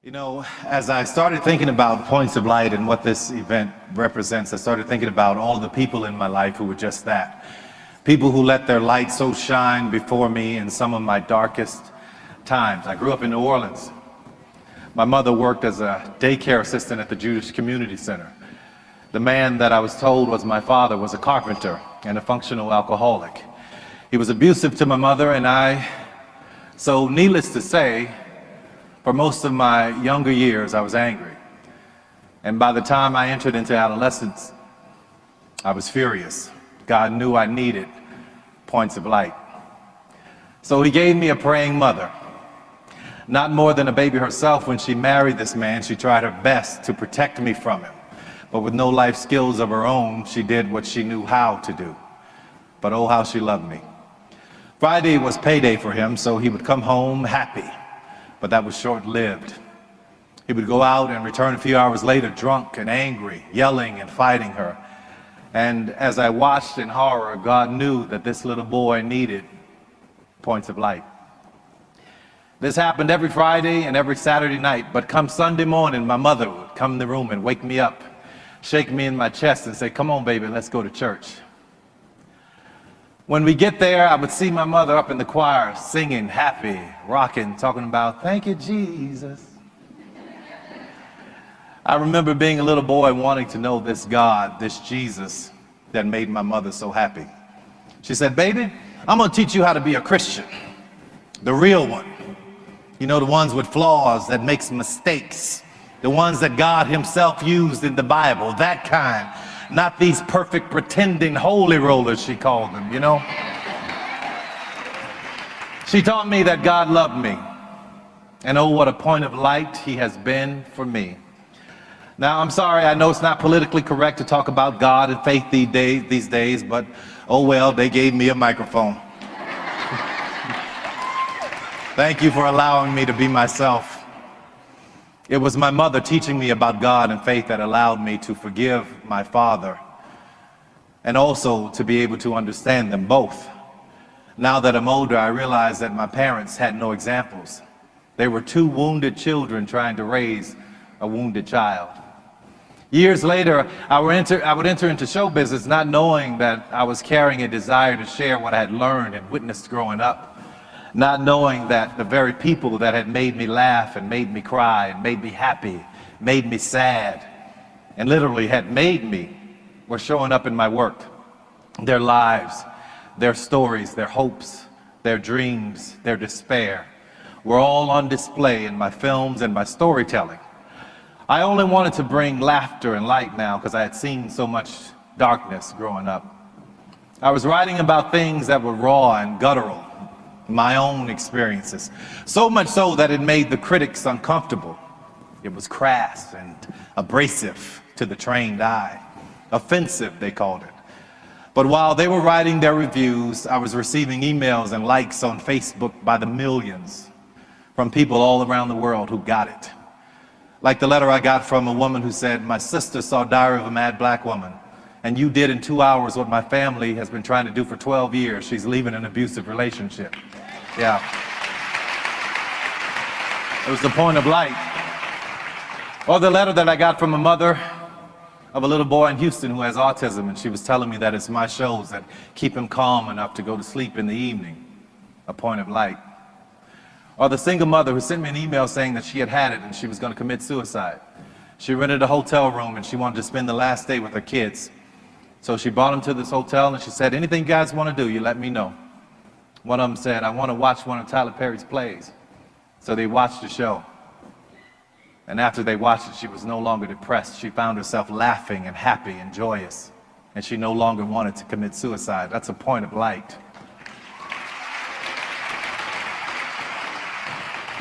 You know, as I started thinking about points of light and what this event represents, I started thinking about all the people in my life who were just that. People who let their light so shine before me in some of my darkest times. I grew up in New Orleans. My mother worked as a daycare assistant at the Jewish Community Center. The man that I was told was my father was a carpenter and a functional alcoholic. He was abusive to my mother and I, so needless to say, for most of my younger years, I was angry. And by the time I entered into adolescence, I was furious. God knew I needed points of light. So he gave me a praying mother. Not more than a baby herself, when she married this man, she tried her best to protect me from him. But with no life skills of her own, she did what she knew how to do. But oh, how she loved me. Friday was payday for him, so he would come home happy. But that was short-lived. He would go out and return a few hours later drunk and angry, yelling and fighting her. And as I watched in horror, God knew that this little boy needed points of light. This happened every Friday and every Saturday night, but come Sunday morning, my mother would come in the room and wake me up, shake me in my chest and say, "Come on, baby, let's go to church." When we get there, I would see my mother up in the choir singing, happy, rocking, talking about, "Thank you, Jesus." I remember being a little boy wanting to know this God, this Jesus that made my mother so happy. She said, "Baby, I'm going to teach you how to be a Christian, the real one. You know, the ones with flaws, that makes mistakes, the ones that God himself used in the Bible, that kind. Not these perfect pretending holy rollers," she called them, you know. She taught me that God loved me. And oh, what a point of light he has been for me. Now, I'm sorry, I know it's not politically correct to talk about God and faith these days, but oh well, they gave me a microphone. Thank you for allowing me to be myself. It was my mother teaching me about God and faith that allowed me to forgive my father and also to be able to understand them both. Now that I'm older, I realize that my parents had no examples. They were two wounded children trying to raise a wounded child. Years later, I would enter into show business not knowing that I was carrying a desire to share what I had learned and witnessed growing up. Not knowing that the very people that had made me laugh and made me cry and made me happy, made me sad, and literally had made me, were showing up in my work. Their lives, their stories, their hopes, their dreams, their despair were all on display in my films and my storytelling. I only wanted to bring laughter and light now because I had seen so much darkness growing up. I was writing about things that were raw and guttural, my own experiences, so much so that it made the critics uncomfortable. It was crass and abrasive to the trained eye. Offensive, they called it. But while they were writing their reviews, I was receiving emails and likes on Facebook by the millions from people all around the world who got it. Like the letter I got from a woman who said, "My sister saw Diary of a Mad Black Woman, and you did in 2 hours what my family has been trying to do for 12 years. She's leaving an abusive relationship." Yeah. It was the point of light. Or the letter that I got from a mother of a little boy in Houston who has autism, and she was telling me that it's my shows that keep him calm enough to go to sleep in the evening. A point of light. Or the single mother who sent me an email saying that she had had it and she was going to commit suicide. She rented a hotel room and she wanted to spend the last day with her kids. So she brought them to this hotel and she said, "Anything you guys want to do, you let me know." One of them said, "I want to watch one of Tyler Perry's plays." So they watched the show. And after they watched it, she was no longer depressed. She found herself laughing and happy and joyous. And she no longer wanted to commit suicide. That's a point of light.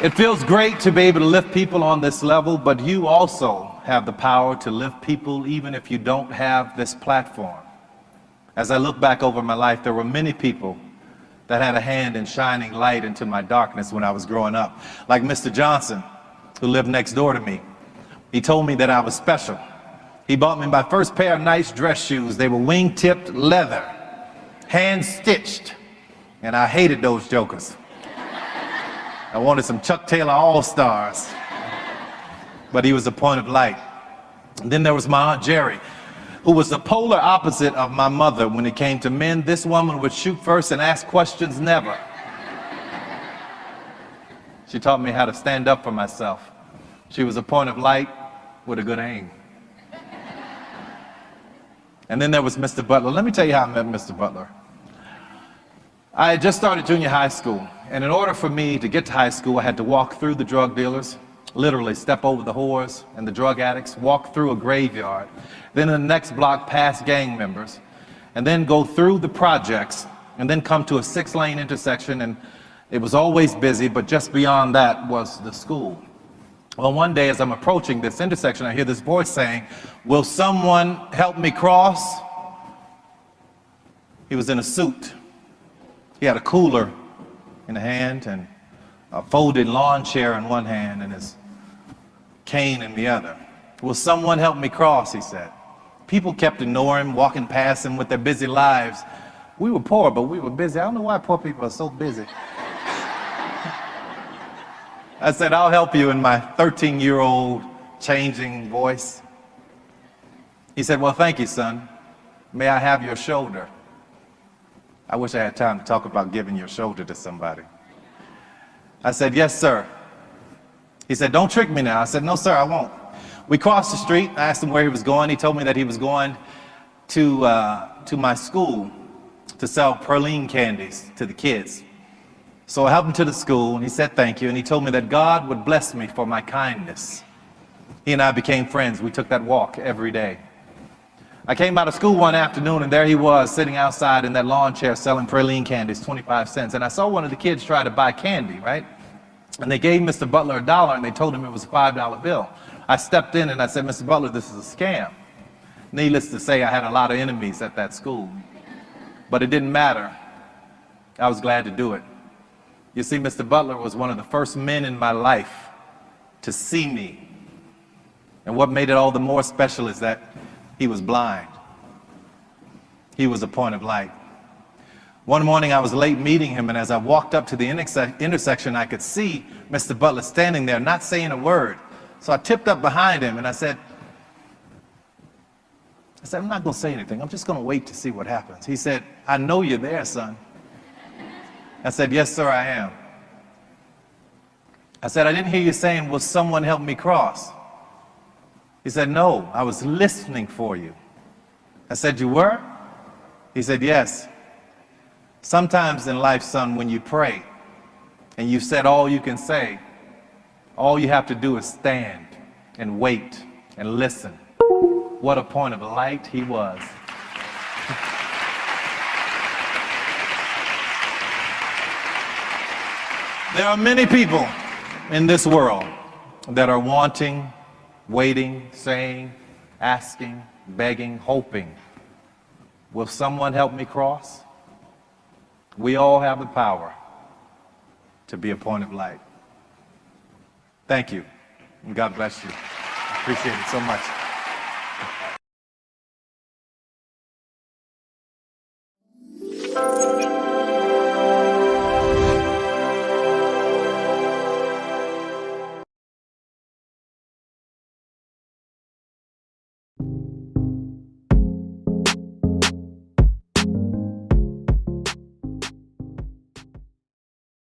It feels great to be able to lift people on this level, but you also have the power to lift people even if you don't have this platform. As I look back over my life, there were many people that had a hand in shining light into my darkness when I was growing up. Like Mr. Johnson, who lived next door to me. He told me that I was special. He bought me my first pair of nice dress shoes. They were wing-tipped leather, hand-stitched, and I hated those jokers. I wanted some Chuck Taylor All-Stars. but he was a point of light. And then there was my Aunt Jerry, who was the polar opposite of my mother when it came to men. This woman would shoot first and ask questions never. She taught me how to stand up for myself. She was a point of light with a good aim. And then there was Mr. Butler. Let me tell you how I met Mr. Butler. I had just started junior high school, and in order for me to get to high school, I had to walk through the drug dealers, literally step over the whores and the drug addicts, walk through a graveyard, then in the next block past gang members, and then go through the projects, and then come to a 6-lane intersection, and it was always busy, but just beyond that was the school. Well, one day as I'm approaching this intersection, I hear this voice saying, "Will someone help me cross?" He was in a suit. He had a cooler in a hand and a folded lawn chair in one hand and his cane in the other. "Will someone help me cross?" he said. People kept ignoring him, walking past him with their busy lives. We were poor, but we were busy. I don't know why poor people are so busy. I said, "I'll help you," in my 13-year-old changing voice. He said, "Well, thank you, son. May I have your shoulder?" I wish I had time to talk about giving your shoulder to somebody. I said, "Yes, sir." He said, "Don't trick me now." I said, "No, sir, I won't." We crossed the street. I asked him where he was going. He told me that he was going to my school to sell praline candies to the kids. So I helped him to the school, and he said thank you, and he told me that God would bless me for my kindness. He and I became friends. We took that walk every day. I came out of school one afternoon, and there he was sitting outside in that lawn chair selling praline candies, 25 cents. And I saw one of the kids try to buy candy, right? And they gave Mr. Butler $1, and they told him it was a $5 bill. I stepped in and I said, "Mr. Butler, this is a scam." Needless to say, I had a lot of enemies at that school. But it didn't matter. I was glad to do it. You see, Mr. Butler was one of the first men in my life to see me. And what made it all the more special is that he was blind. He was a point of light. One morning I was late meeting him, and as I walked up to the intersection, I could see Mr. Butler standing there, not saying a word. So I tipped up behind him and I said, "I'm not going to say anything. I'm just going to wait to see what happens." He said, "I know you're there, son." I said, "Yes, sir, I am." I said, "I didn't hear you saying, 'Will someone help me cross?'" He said, "No, I was listening for you." I said, "You were?" He said, "Yes. Sometimes in life, son, when you pray and you've said all you can say, all you have to do is stand and wait and listen." What a point of light he was. There are many people in this world that are wanting, waiting, saying, asking, begging, hoping, "Will someone help me cross?" We all have the power to be a point of light. Thank you, and God bless you. I appreciate it so much.